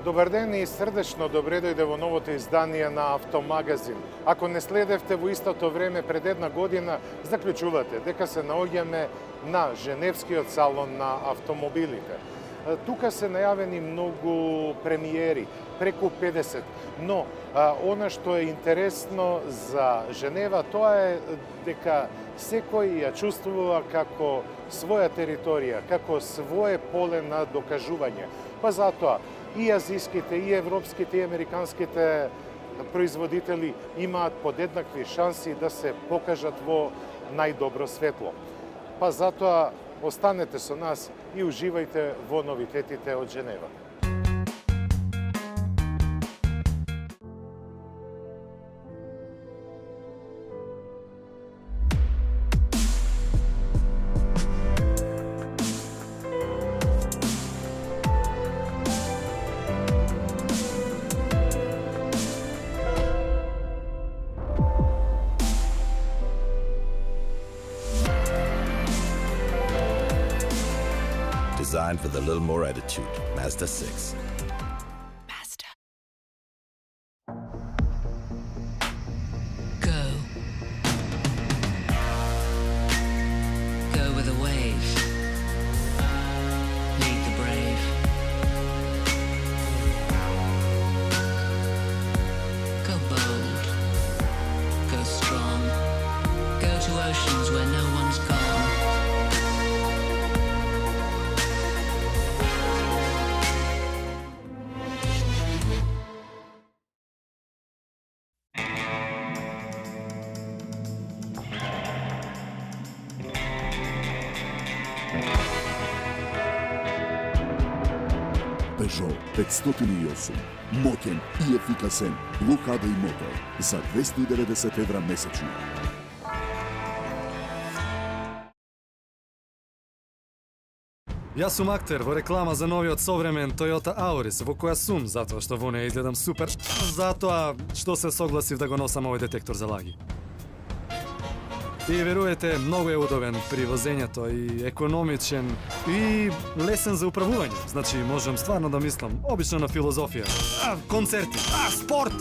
Добар ден и срдечно добре дојде во новото издание на Автомагазин. Ако не следевте во истото време пред една година, заклучувате дека се наоѓаме на Женевскиот салон на автомобилите. Тука се најавени многу премиери, преку 50, но она што е интересно за Женева, тоа е дека секој ја чувствува како своја територија, како свое поле на докажување. Па затоа и азиските, и европските, и американските производители имаат подеднакви шанси да се покажат во најдобро светло. Па затоа останете со нас и уживајте во новитетите од Женева. Designed with a little more attitude. Mazda 6. Mazda. Go. Go with a wave. Lead the brave. Go bold. Go strong. Go to oceans where no one's gone. Peugeot 508. Моќен и ефикасен Blue HD мотор за 290 евра месечно. Јас сум актер во реклама за новиот современ Toyota Auris, во која сум затоа што во неја изгледам супер, затоа што се согласив да го носам овој детектор за лаги. И веруете, многу е удобен при возењето и економичен и лесен за управување. Значи, можам стварно да мислам, обично на филозофија, концерти, спорт,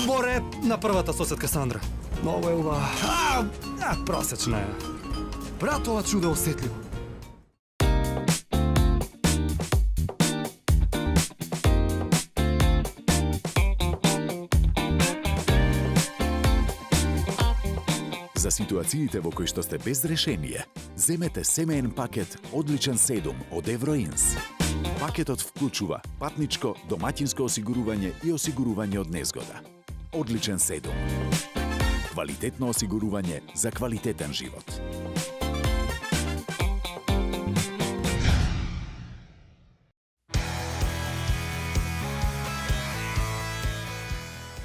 море на првата соседка Сандра. Многу е убава, просечна е. Брат, ова чудо е осетливо. За ситуациите во кои што сте без решение, земете семеен пакет Одличен 7 од Евроинс. Пакетот вклучува патничко, домаќинско осигурување и осигурување од незгода. Одличен 7. Квалитетно осигурување за квалитетен живот.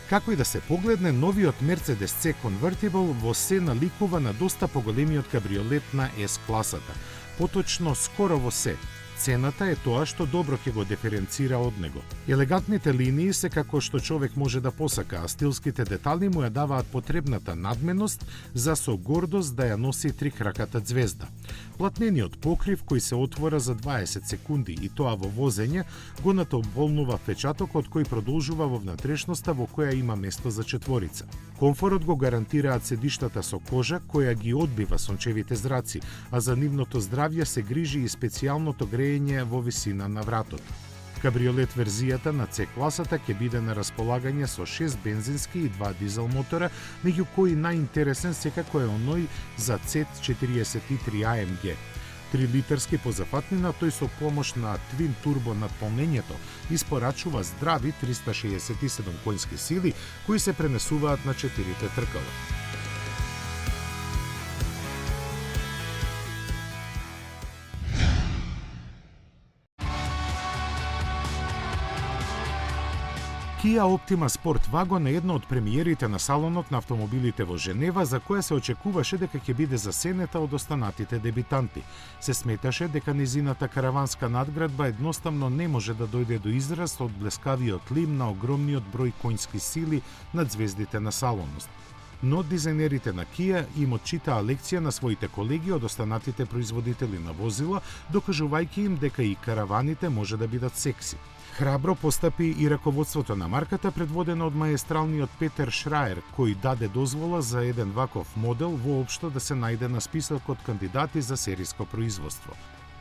Како и да се погледне, новиот Mercedes C Convertible во се наликува на доста поголемиот кабриолет на S-класата. Поточно, скоро во се. Цената е тоа што добро ќе го диференцира од него. Елегантните линии се како што човек може да посака, а стилските детали му ја даваат потребната надменост за со гордост да ја носи трикраката ѕвезда. Платнениот покрив кој се отвора за 20 секунди и тоа во возење го натополнува печатокот кој продолжува во внатрешноста во која има место за четворица. Комфорот го гарантираат седиштата со кожа која ги одбива сончевите зраци, а за нивното здравје се грижи и специјалното грејење во висина на вратот. Кабриолет верзијата на C-класата ќе биде на располагање со 6 бензински и 2 дизел мотора, меѓу кои најинтересен секако е оној за Z43 AMG. 3 литарски позафатнина, тој со помош на твин турбо надполнењето испорачува здрави 367 конски сили кои се пренесуваат на 4 тркала. Kia Optima Sport Wagon е една од премиерите на салонот на автомобилите во Женева, за која се очекуваше дека ќе биде засенета од останатите дебитанти. Се сметаше дека низината караванска надградба едноставно не може да дојде до израз од блескавиот лим на огромниот број конски сили над звездите на салонот. но дизајнерите на Kia им отчитаа лекција на своите колеги од останатите производители на возила, докажувајќи им дека и караваните може да бидат секси. Храбро постапи и раководството на марката, предводено од маестралниот Петер Шраер, кој даде дозвола за еден ваков модел воопшто да се најде на списокот кандидати за сериско производство.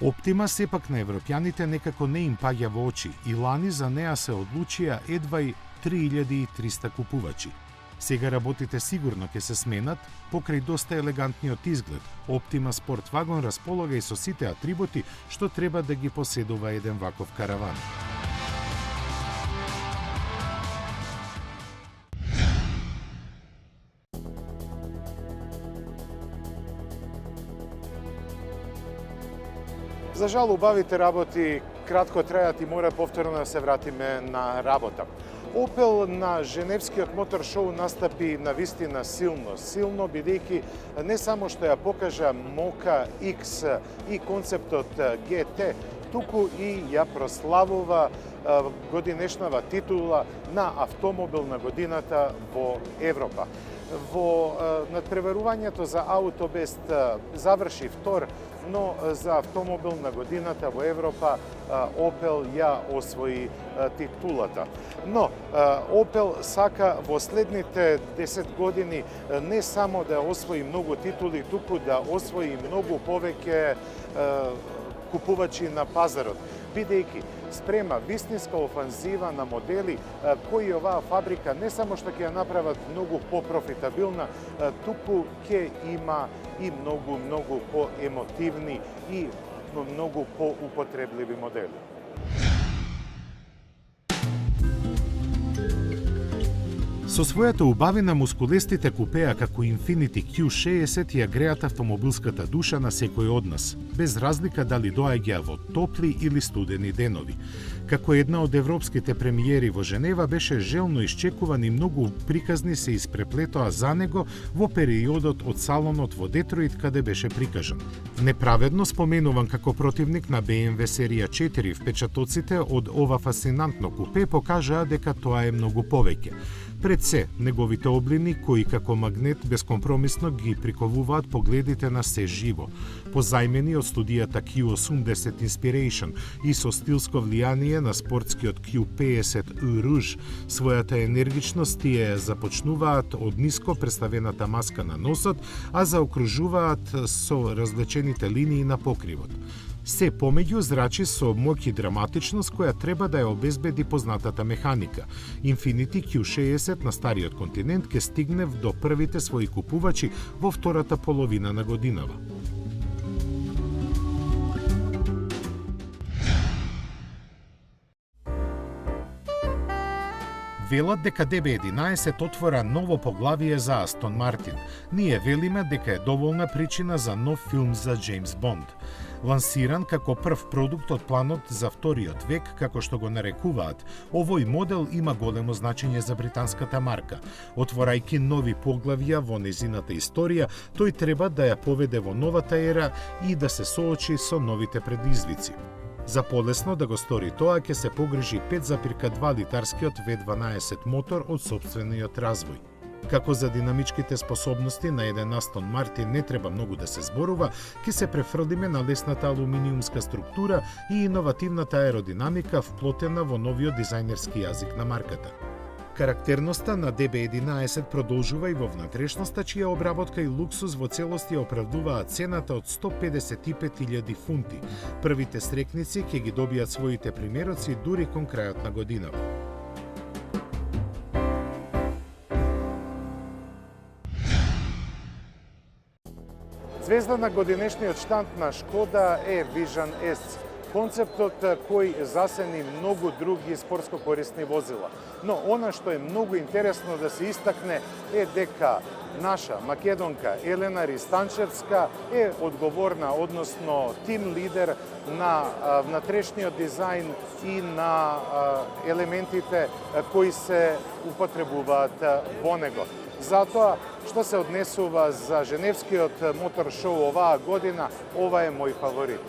Оптима сепак на европјаните некако не им паѓа во очи и лани за неа се одлучија едвај 3300 купувачи. Сега работите сигурно ќе се сменат, покрај доста елегантниот изглед. Оптима Спорт Вагон располага и со сите атрибути што треба да ги поседува еден ваков караван. За жал, убавите работи кратко трајат и мора повторно да се вратиме на работа. Опел на Женевскиот мотор шоу настапи на вистина силно, бидејќи не само што ја покажа Мока X и концептот GT, туку и ја прославува годинешнава титула на автомобил на годината во Европа. Во надпреварувањето за Аутобест заврши втор, но за автомобил на годината во Европа Опел ја освои титулата. Но Опел сака во следните 10 години не само да освои многу титули, туку да освои многу повеќе купувачи на пазарот, бидејќи спрема вистинска офанзива на модели кои оваа фабрика не само што ќе ја направат многу попрофитабилна, туку ќе има и многу поемотивни и многу поупотребливи модели. Со својата убавина мускулестите купеа како Infiniti Q60 ја греат автомобилската душа на секој од нас, без разлика дали доаѓа во топли или студени денови. Како една од европските премиери во Женева беше желно исчекуван и многу приказни се испреплетоа за него во периодот од салонот во Детройт каде беше прикажан. Неправедно споменуван како противник на BMW серија 4, впечатоците од ова фасцинантно купе покажаа дека тоа е многу повеќе. Пред се, неговите облини, кои како магнет безкомпромисно ги приковуваат погледите на се живо. Позајмени од студијата Q80 Inspiration и со стилско влијание на спортскиот Q50 Rouge, својата енергичност тие започнуваат од ниско представената маска на носот, а заокружуваат со развлечените линии на покривот. Се помеѓу зрачи со моќ и драматичност која треба да ја обезбеди познатата механика. Infiniti Q60 на стариот континент ќе стигне до првите своји купувачи во втората половина на годинава. Велат дека DB11 отвора ново поглавие за Астон Мартин. Ние велиме дека е доволна причина за нов филм за Джеймс Бонд. Лансиран како прв продукт од планот за вториот век, како што го нарекуваат, овој модел има големо значење за британската марка. Отворајќи нови поглавја во незината историја, тој треба да ја поведе во новата ера и да се соочи со новите предизвици. За полесно да го стори тоа, ќе се погрижи 5,2 литарскиот V12 мотор од сопствениот развој. Како за динамичките способности на еден Астон Мартин не треба многу да се зборува, ќе се префрлиме на лесната алуминиумска структура и иновативната аеродинамика вплотена во новиот дизајнерски јазик на марката. Карактерноста на DB11 продолжува и во внатрешноста, чија обработка и луксус во целости оправдуваат цената од 155.000 фунти. Првите срекници ќе ги добијат своите примероци дури кон крајот на годинава. Звезда на годинешниот штанд на Шкода е Vision S, концептот кој засени многу други спортско корисни возила. Но она што е многу интересно да се истакне е дека наша македонка Елена Ристанчевска е одговорна, односно тим лидер на внатрешниот дизајн и на елементите кои се употребуваат во него. Затоа, што се однесува за Женевскиот мотор шоу оваа година, ова е мој фаворит.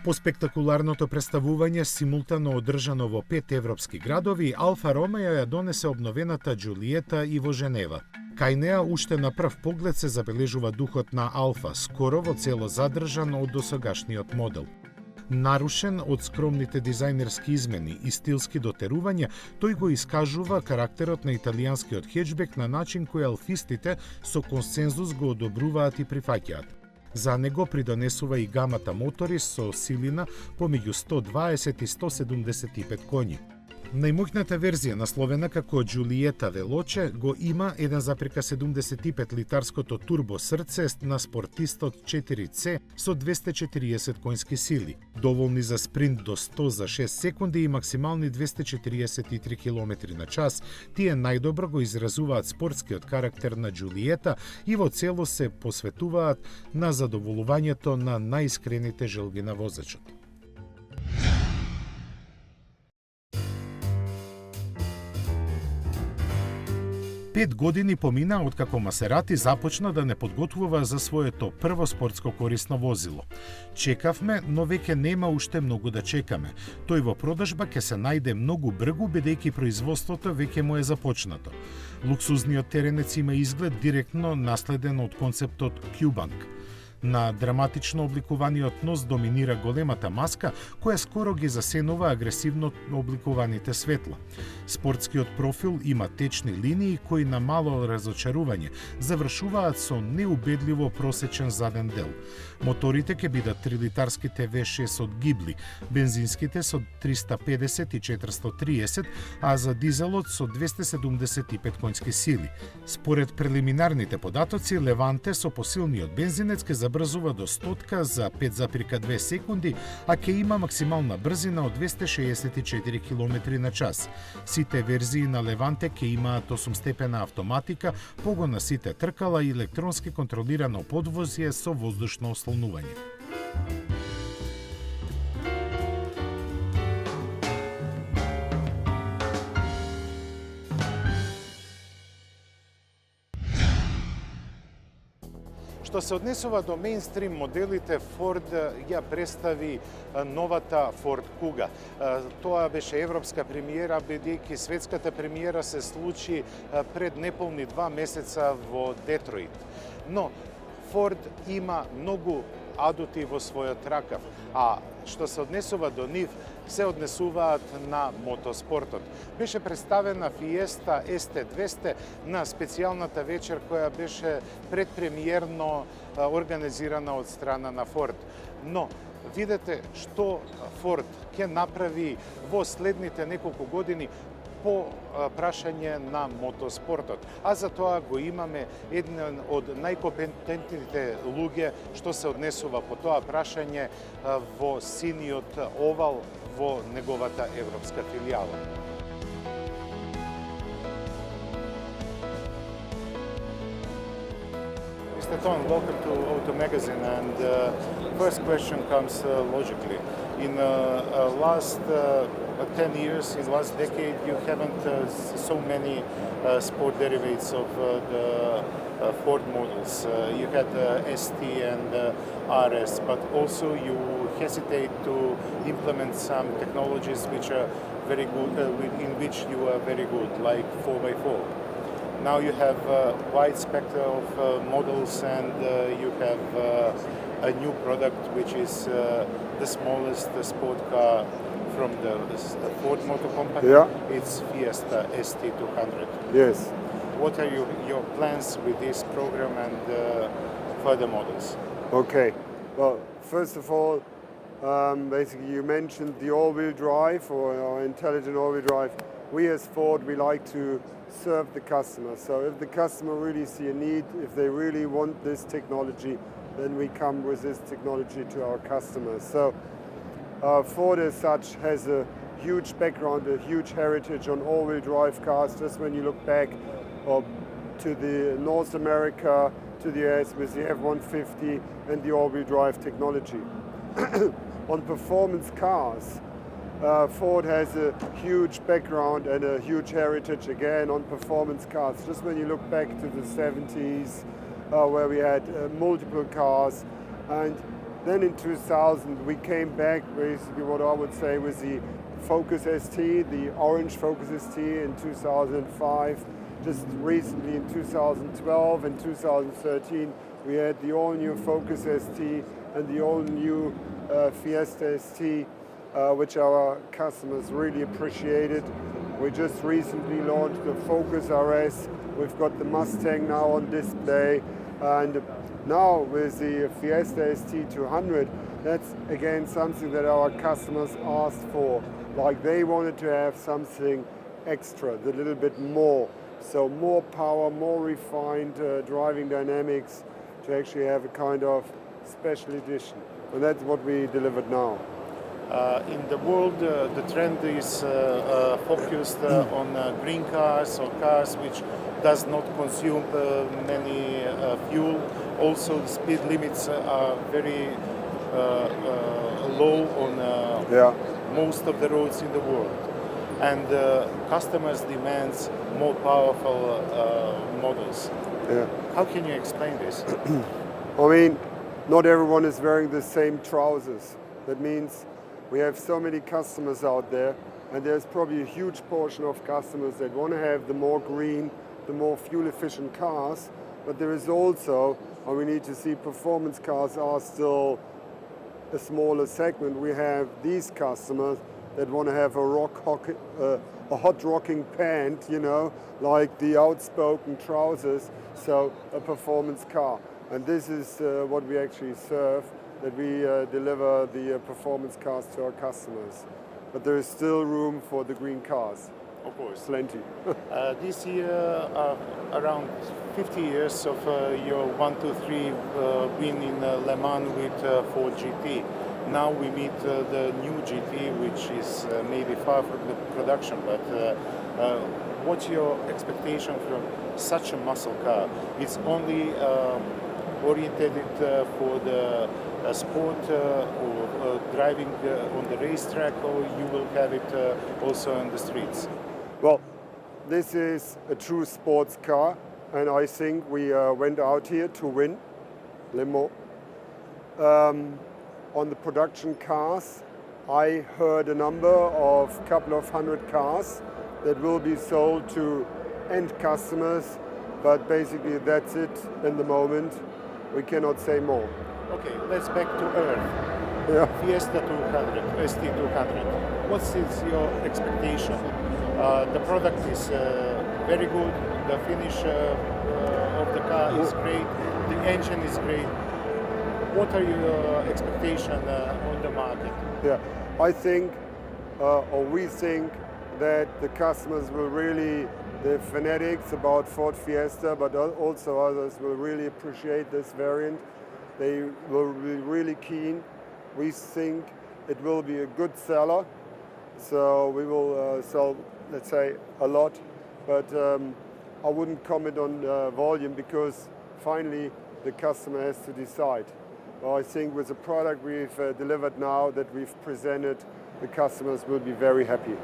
По спектакуларното представување симултано одржано во 5 европски градови, Алфа Ромео ја донесе обновената Джулиета и во Женева. Кај неа уште на прв поглед се забележува духот на Алфа, скоро во цело задржан од досегашниот модел. Нарушен од скромните дизајнерски измени и стилски дотерувања, тој го искажува карактерот на италијанскиот хеџбек на начин кој алфистите со консензус го одобруваат и прифаќаат. За него придонесува и гамата мотори со силина помеѓу 120 и 175 коњи. Најмоќната верзија, насловена како Джулиета Велоче, го има 1,75 литарското турбо срце на спортистот 4C со 240 конски сили, доволни за спринт до 100 за 6 секунди и максимални 243 км на час. Тие најдобро го изразуваат спортскиот карактер на Джулиета и во цело се посветуваат на задоволувањето на најискрените желби на возачот. 5 години помина откако Масерати започна да не подготвува за своето прво спортско корисно возило. Чекавме, но веќе нема уште многу да чекаме. Тој во продажба ќе се најде многу бргу, бидејќи производството веќе му е започнато. Луксузниот теренец има изглед директно наследен од концептот Q-Bank. На драматично обликуваниот нос доминира големата маска, која скоро ги засенува агресивно обликуваните светла. Спортскиот профил има течни линии кои на мало разочарување завршуваат со неубедливо просечен заден дел. Моторите ќе бидат 3-литарските V6 од Гибли, бензинските со 350 и 430, а за дизелот со 275 конски сили. Според прелиминарните податоци, Леванте со посилниот бензинец ќе забрзува до 100 за 5,2 секунди, а ќе има максимална брзина од 264 км на час. Сите верзии на Леванте ќе имаат 8-степена автоматика, погон на сите тркала и електронски контролирано подвозје со воздушно ослонување. Што се однесува до мејнстрим моделите, Ford ја представи новата Ford Kuga. Тоа беше европска премиера, бидејќи светската премиера се случи пред неполни 2 месеца во Детройт. Но Ford има многу адути во својот ракав, а што се однесува до нив, се однесуваат на мотоспортот. Беше представена Fiesta ST200 на специјалната вечер која беше предпремиерно организирана од страна на Ford. Но видете што Ford ќе направи во следните неколку години по прашање на мотоспортот. А за тоа го имаме еден од најкомпетентните луѓе што се однесува по тоа прашање во синиот овал во неговата европска филијала. Mr. Ton, welcome to Auto Magazine, and first question comes logically. In last 10 years, in last decade, you haven't so many sport derivatives of the Ford models. You had ST and RS, but also you hesitate to implement some technologies which are very good, in which you are very good, like 4x4. Now you have a wide spectrum of models, and you have a new product which is the smallest sport car from the Ford Motor Company. Yeah. It's Fiesta ST200. Yes. What are your plans with this program and further models? Okay. Well, first of all, basically you mentioned the all-wheel drive or intelligent all-wheel drive. We as Ford, we like to serve the customer. So if the customer really see a need, if they really want this technology, then we come with this technology to our customers. So Ford as such has a huge background, a huge heritage on all-wheel drive cars. Just when you look back to the North America, to the US with the F-150 and the all-wheel drive technology. On performance cars, Ford has a huge background and a huge heritage again on performance cars. Just when you look back to the 70s, where we had multiple cars, and Then in 2000 we came back basically what I would say was the Focus ST, the orange Focus ST in 2005. Just recently in 2012 and 2013 we had the all-new Focus ST and the all-new Fiesta ST, which our customers really appreciated. We just recently launched the Focus RS. We've got the Mustang now on display, and now with the Fiesta ST200, that's again something that our customers asked for. Like they wanted to have something extra, a little bit more. So more power, more refined driving dynamics to actually have a kind of special edition. And that's what we delivered now. In the world, the trend is focused on green cars or cars which does not consume many fuel. Also, the speed limits are very low on most of the roads in the world. And customers demands more powerful models. Yeah. How can you explain this? I mean, not everyone is wearing the same trousers. That means we have so many customers out there, and there's probably a huge portion of customers that want to have the more green, the more fuel-efficient cars, but there is also, and we need to see, performance cars are still a smaller segment. We have these customers that want to have a hot rocking pant, you know, like the outspoken trousers, so a performance car. And this is what we actually serve, that we deliver the performance cars to our customers. But there is still room for the green cars. Of course. Plenty. This year, around 50 years of your 1-2-3 win in Le Mans with Ford GT. Now we meet the new GT, which is maybe far from the production, but what's your expectation from such a muscle car? It's only oriented for the sport or driving on the racetrack, or you will have it also on the streets? Well, this is a true sports car, and I think we went out here to win Le Mans. On the production cars, I heard a number of couple of hundred cars that will be sold to end customers, but basically that's it in the moment. We cannot say more. Okay, let's back to Earth. Yeah. Fiesta 200, ST200. What is your expectation? The product is very good, the finish of the car is great, the engine is great. What are your expectations on the market? Yeah, I think, or we think, that the customers will really, the fanatics about Ford Fiesta, but also others will really appreciate this variant. They will be really keen. We think it will be a good seller, so we will sell, let's say, a lot, but I wouldn't comment on volume because finally the customer has to decide. Well, I think with the product we've delivered now, that we've presented, the customers will be very happy.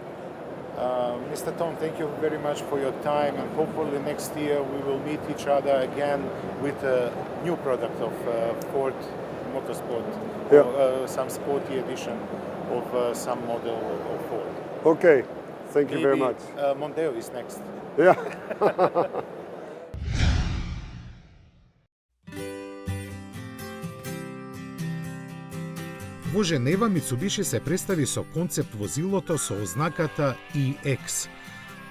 Mr. Tom, thank you very much for your time, and hopefully next year we will meet each other again with a new product of Ford Motorsport, or some sporty edition of some model of Ford. Okay, thank you very Maybe, much. Mondeo is next. Yeah. Во Женева Мицубиши се представи со концепт возилото со ознаката EX.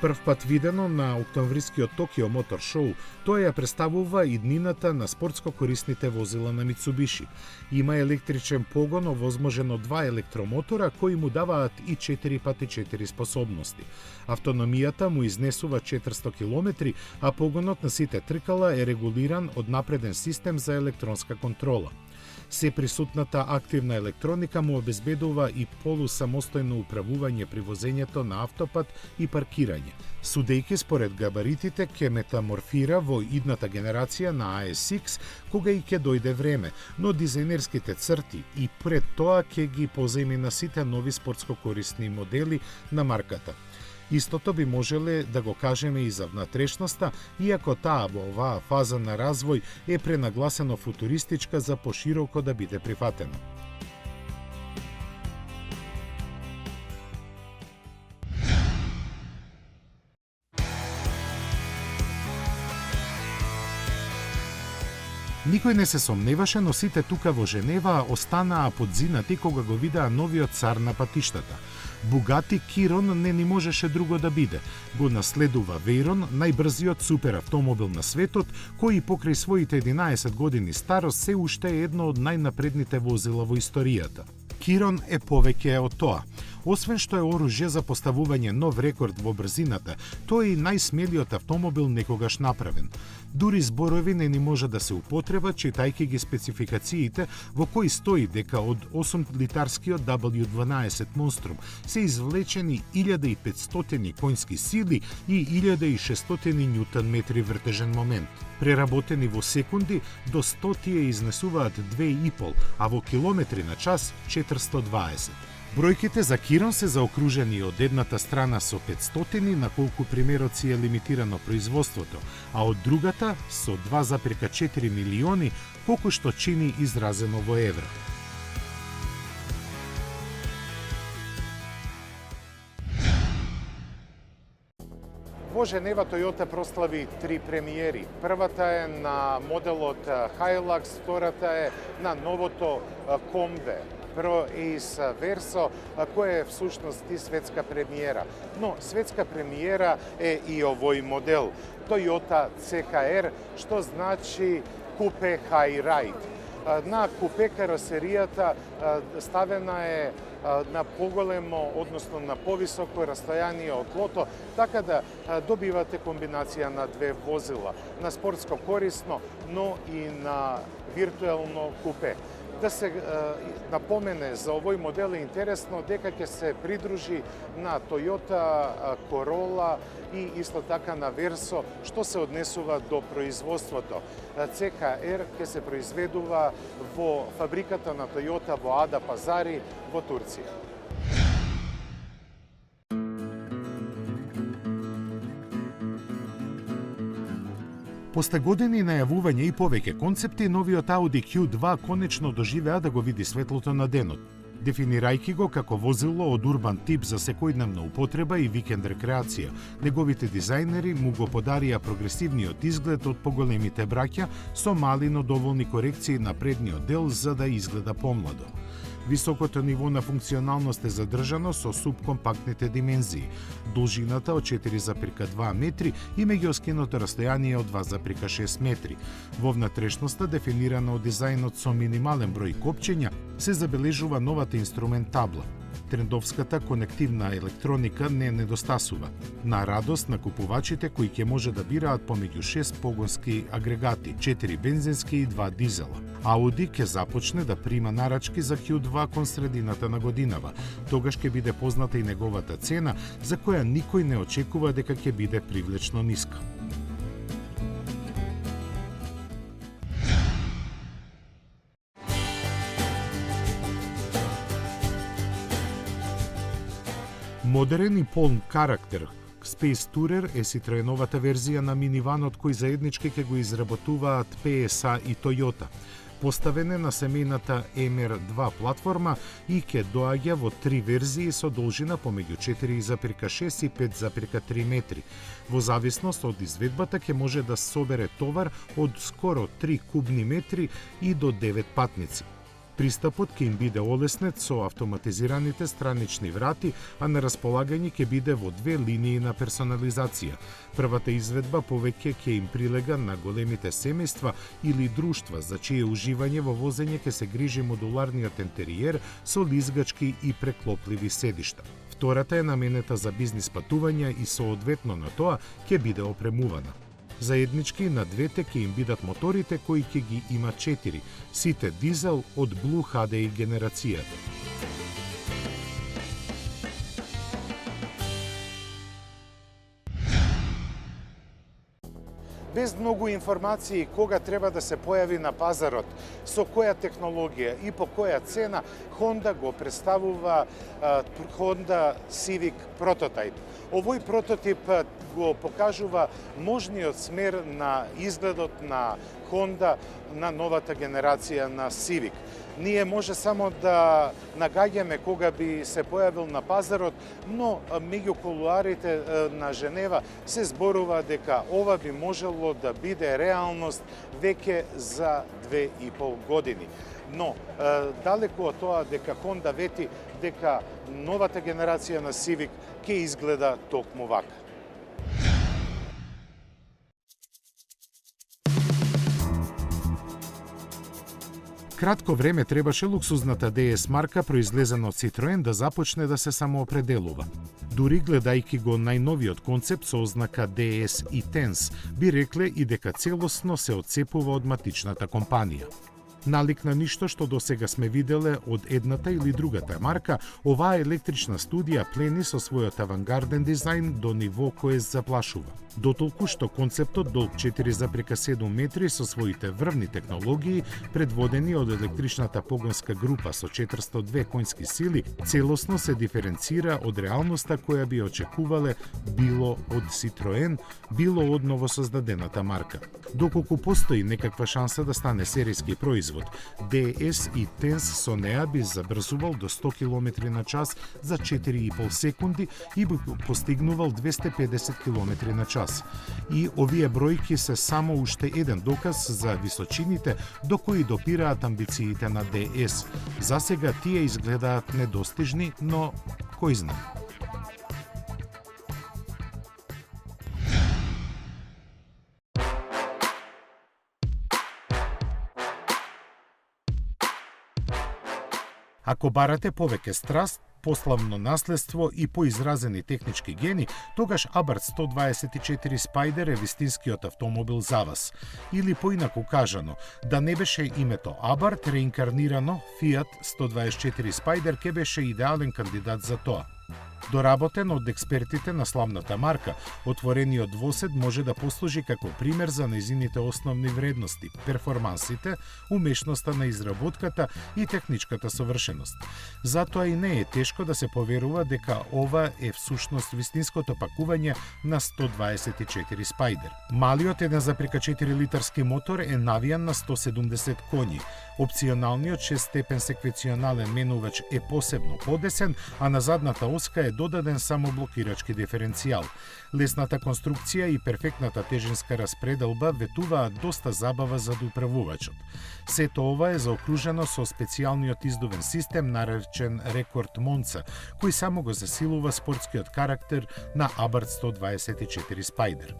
Првпат видено на октомврискиот Токио Мотор Шоу, тоа ја представува иднината на спортско корисните возила на Мицубиши. Има електричен погон овозможен од 2 електромотора кои му даваат и 4x4 способности. Автономијата му изнесува 400 км, а погонот на сите тркала е регулиран од напреден систем за електронска контрола. Се присутната активна електроника му обезбедува и полусамостојно управување при возењето на автопат и паркирање. Судејќи според габаритите ќе метаморфира во идната генерација на ASX кога и ќе дојде време, но дизајнерските црти и пред тоа ќе ги позајми на сите нови спортско корисни модели на марката. Истото би можеле да го кажеме и за внатрешноста, иако таа во оваа фаза на развој е пренагласено футуристичка за пошироко да биде прифатена. Никој не се сомневаше, но сите тука во Женева останаа подзинати кога го видеа новиот цар на патиштата. Бугати Кирон не ни можеше друго да биде. Го наследува Вейрон, најбрзиот суперавтомобил на светот, кој покрај своите 11 години старост се уште е едно од најнапредните возила во историјата. Кирон е повеќе од тоа. Освен што е оружје за поставување нов рекорд во брзината, тој е и најсмелиот автомобил некогаш направен. Дури зборови не ни може да се употреба, читајќи ги спецификациите во кои стои дека од 8-литарскиот W12 Monstrum се извлечени 1500 конски сили и 1600 Ньютон-метри вртежен момент. Преработени во секунди, до 100 тие изнесуваат 2,5, а во километри на час 420. Бројките за Кирон се заокружени од едната страна со 500, на колку примероци е лимитирано производството, а од другата со 2,4 милиони, колку што чини изразено во евра. Во Женева Toyota прослави 3 премиери. Првата е на моделот Hilux, втората е на новото Combe Pro Ace Verso, која е всушност и светска премиера. Но светска премиера е и овој модел Toyota CHR, што значи Coupe High Ride. На купе каросеријата ставена е на поголемо, односно на повисоко растојание од тлото, така да добивате комбинација на две возила, на спортско корисно, но и на виртуелно купе. Да се напомене за овој модел е интересно дека ќе се придружи на Toyota Corolla и исто така на Verso, што се однесува до производството. CHR ќе се произведува во фабриката на Toyota во Ада Пазари во Турција. После години најавување и повеќе концепти, новиот Audi Q2 конечно доживеа да го види светлото на денот. Дефинирајќи го како возило од урбан тип за секојдневна употреба и викенд рекреација, неговите дизајнери му го подарија прогресивниот изглед од поголемите браќа со мали но доволни корекции на предниот дел за да изгледа помладо. Високото ниво на функционалност е задржано со субкомпактните димензии, должината од 4,2 метри и меѓуоскиното растојание од 2,6 метри. Во внатрешноста, дефинирана од дизајнот со минимален број копчења, се забележува новата инструмент табла. Трендовската конективна електроника не недостасува, на радост на купувачите кои ќе може да бираат помеѓу 6 погонски агрегати, 4 бензински и 2 дизела. Audi ќе започне да прима нарачки за Q2 кон средината на годинава. Тогаш ќе биде позната и неговата цена, за која никој не очекува дека ќе биде привлечно ниска. Модерен и полн карактер, Space Tourer е Citroeновата верзија на миниванот кој заеднички ќе го изработуваат PSA и Toyota. Поставен е на семејната MR2 платформа и ќе доаѓа во 3 верзии со должина помеѓу 4,6 и 5,3 метри. Во зависност од изведбата ќе може да собере товар од скоро 3 кубни метри и до 9 патници. Пристапот ќе им биде олеснет со автоматизираните странични врати, а на располагање ќе биде во 2 линии на персонализација. Првата изведба повеќе ќе им прилега на големите семејства или друштва, за чие уживање во возење ќе се грижи модуларниот интериер со лизгачки и преклопливи седишта. Втората е наменета за бизнис патувања и соодветно на тоа ќе биде опремувана. Заеднички на двете ќе им бидат моторите кои ќе ги има 4, сите дизел од Blue HDI генерацијата. без многу информации кога треба да се појави на пазарот, со која технологија и по која цена, Honda го представува Honda Civic Prototype. Овој прототип го покажува можниот смер на изгледот на Honda на новата генерација на Civic. Ние може само да нагаѓаме кога би се појавил на пазарот, но меѓу кулуарите на Женева се зборува дека ова би можело да биде реалност веќе за 2,5 години. Но далеку од тоа дека Honda вети дека новата генерација на Civic ќе изгледа токму вака. Кратко време требаше луксузната DS марка произлезена од Citroen да започне да се самоопределува. Дури гледајќи го најновиот концепт со ознака DS и Tense, би рекле и дека целосно се отцепува од матичната компанија. Налик на ништо што досега сме виделе од едната или другата марка, оваа електрична студија плени со својот авангарден дизајн до ниво кое заплашува. Дотолку што концептот долг 4,7 метри со своите врвни технологии, предводени од електричната погонска група со 402 конски сили, целосно се диференцира од реалноста која би очекувале било од Citroen, било од новосоздадената марка. Доколку постои некаква шанса да стане серијски производ, DS и Tense со неа би забрзувал до 100 км на час за 4,5 секунди и би постигнувал 250 км на час. И овие бројки се само уште еден доказ за височините до кои допираат амбициите на DS. Засега тие изгледаат недостижни, но кој знае. Ако барате повеќе страст, пославно наследство и поизразени технички гени, тогаш Abarth 124 Spider е вистинскиот автомобил за вас. Или поинаку кажано, да не беше името Abarth реинкарнирано, Fiat 124 Spider ке беше идеален кандидат за тоа. Доработен од експертите на славната марка, отворениот двосед може да послужи како пример за нејзините основни вредности, перформансите, умешноста на изработката и техничката совршеност. Затоа и не е тешко да се поверува дека ова е всушност вистинското пакување на 124 Spider. Малиот 1,4 литарски мотор е навијан на 170 коњи. Опционалниот 6-степен секвенционален менувач е посебно подесен, а на задната оска е додаден само блокирачки диференцијал. Лесната конструкција и перфектната тежинска распределба ветуваат доста забава за управувачот. Сето ова е заокружено со специјалниот издувен систем наречен Рекорд Монца, кој само го засилува спортскиот карактер на Abarth 124 Spider.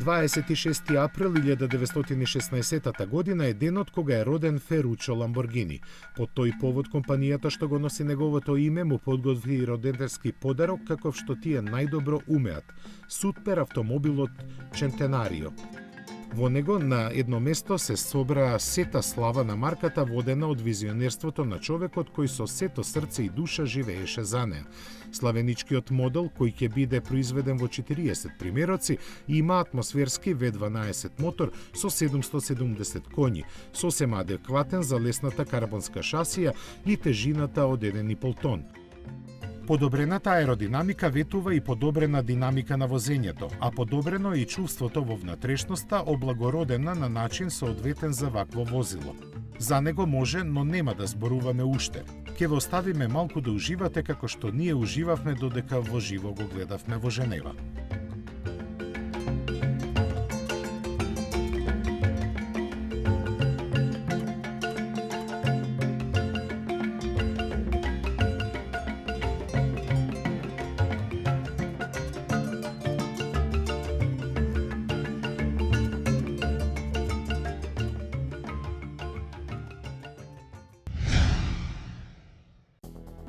Дваесет и 6 април 1916 година е денот кога е роден Феручо Ламборгини. По тој повод компанијата што го носи неговото име му подготви родендарски подарок каков што тие најдобро умеат – супер автомобилот Centenario. Во него на едно место се собра сета слава на марката водена од визионерството на човекот кој со сето срце и душа живееше за неа. Славеничкиот модел, кој ќе биде произведен во 40 примероци, има атмосферски V12 мотор со 770 коњи, сосема адекватен за лесната карбонска шасија и тежината од 1,5 тон. Подобрената аеродинамика ветува и подобрена динамика на возењето, а подобрено е и чувството во внатрешноста, облагородена на начин соодветен за вакво возило. За него може, но нема да зборуваме уште. Ке ве оставиме малку да уживате како што ние уживавме додека во живо го гледавме во Женева.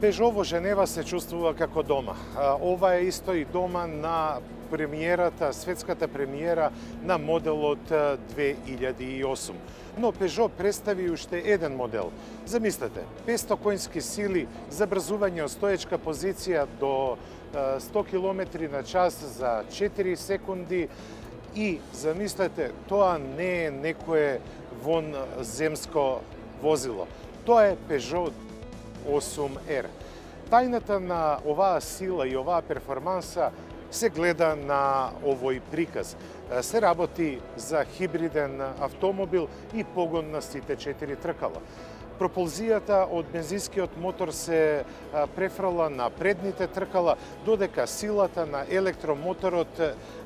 Пежо во Женева се чувствува како дома. Ова е исто и дома на премиерата, светската премиера на моделот 2008. Но Пежо представи уште еден модел. Замислете, 500 коњски сили, забрзување од стоечка позиција до 100 км на час за 4 секунди и замислете, тоа не е некое вонземско возило. Тоа е Peugeot 8R. Тајната на оваа сила и оваа перформанса се гледа на овој приказ. Се работи за хибриден автомобил и погон на сите 4 тркала. Пропулзијата од бензинскиот мотор се префрла на предните тркала, додека силата на електромоторот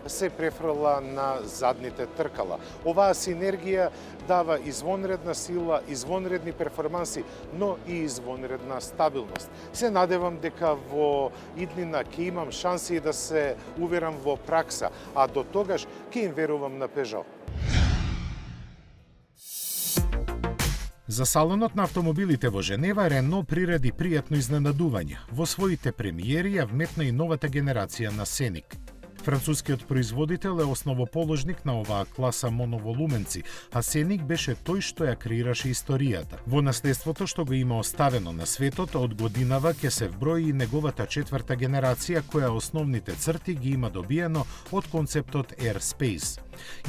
се префрла на задните тркала. Оваа синергија дава извонредна сила, извонредни перформанси, но и извонредна стабилност. Се надевам дека во иднина ќе имам шанси да се уверам во пракса, а до тогаш ќе им верувам на Peugeot. За салонот на автомобилите во Женева, Рено приреди пријатно изненадување. Во своите премиери ја вметна и новата генерација на Сеник. Францускиот производител е основоположник на оваа класа моноволуменци, а Сеник беше тој што ја креираше историјата. Во наследството што го има оставено на светот, од годинава ќе се вброи и неговата четврта генерација, која основните црти ги има добиено од концептот Airspace.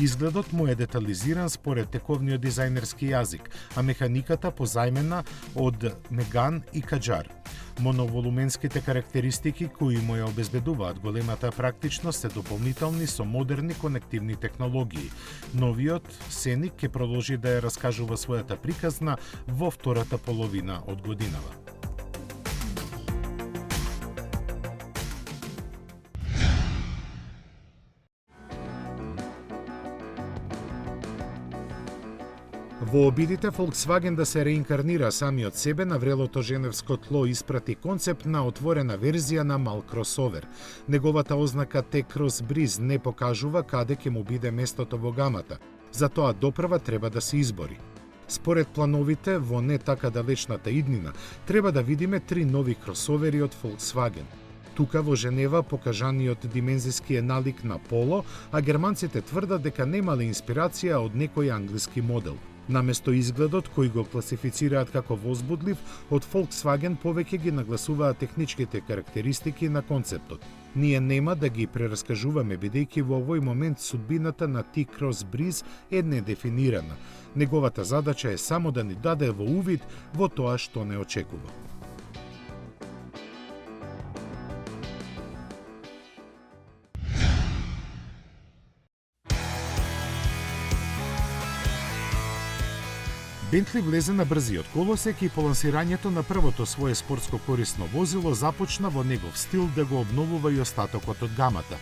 Изгледот му е детализиран според тековниот дизајнерски јазик, а механиката позајмена од Меган и Каджар. Моноволуменските карактеристики кои му ја обезбедуваат големата практичност се дополнителни со модерни конективни технологии. Новиот Сеник ќе продолжи да ја раскажува својата приказна во втората половина од годинава. Во обидите Volkswagen да се реинкарнира самиот себе, на врелото женевско тло испрати концепт на отворена верзија на мал кросовер. Неговата ознака T-Cross Breeze не покажува каде ќе му биде местото во гамата, затоа допрва треба да се избори. Според плановите, во не така далечната иднина, треба да видиме 3 нови кросовери од Volkswagen. Тука во Женева покажаниот димензиски е налик на Поло, а германците тврдат дека немале инспирација од некој англиски модел. Наместо изгледот кој го класифицираат како возбудлив, од Volkswagen повеќе ги нагласуваат техничките карактеристики на концептот. Ние нема да ги прераскажуваме бидејќи во овој момент судбината на T-Cross Breeze е недефинирана. Неговата задача е само да ни даде во увид во тоа што не очекува. Бентли влезе на брзиот колосек и по лансирањето на првото свое спортско корисно возило започна во негов стил да го обновува и остатокот од гамата.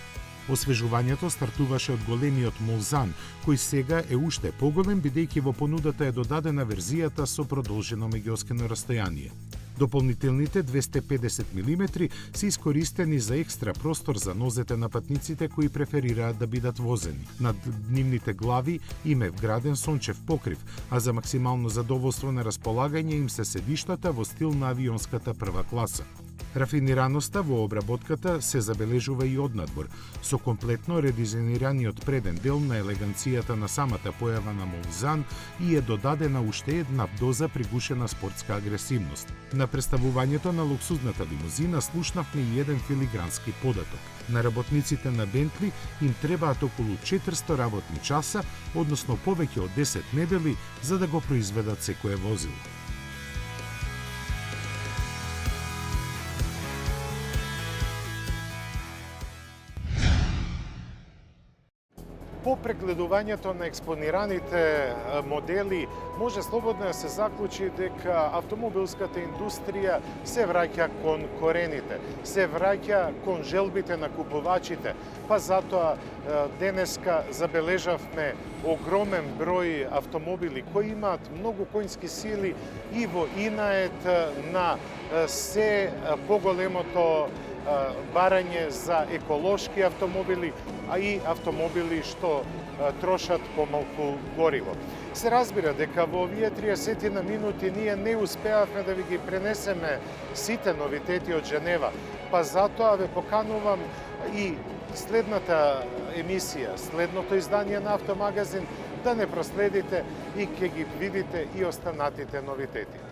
Освежувањето стартуваше од големиот Mulsanne, кој сега е уште поголем бидејќи во понудата е додадена верзијата со продолжено меѓуоскено растојание. Дополнителните 250 мм се искористени за екстра простор за нозете на патниците кои преферираат да бидат возени. Над нивните глави им е вграден сончев покрив, а за максимално задоволство на располагање им се седиштата во стил на авионската прва класа. Рафинираноста во обработката се забележува и однадвор, со комплетно редизајнираниот преден дел на елеганцијата на самата појава на Mulsanne и е додадена уште една доза пригушена спортска агресивност. На представувањето на луксузната лимузина слушнавме и еден филигрански податок. На работниците на Бентли им требаат околу 400 работни часа, односно повеќе од 10 недели, за да го произведат секое возило. По прегледувањето на експонираните модели, може слободно да се заклучи дека автомобилската индустрија се враќа кон корените, се враќа кон желбите на купувачите, па затоа денеска забележавме огромен број автомобили кои имаат многу коњски сили и во инает на се поголемото барање за еколошки автомобили, а и автомобили што трошат помалку гориво. Се разбира дека во овие 30 на минути ние не успеавме да ви ги пренесеме сите новитети од Женева, па затоа ве поканувам и следната емисија, следното издание на Автомагазин да не проследите и ќе ги видите и останатите новитети.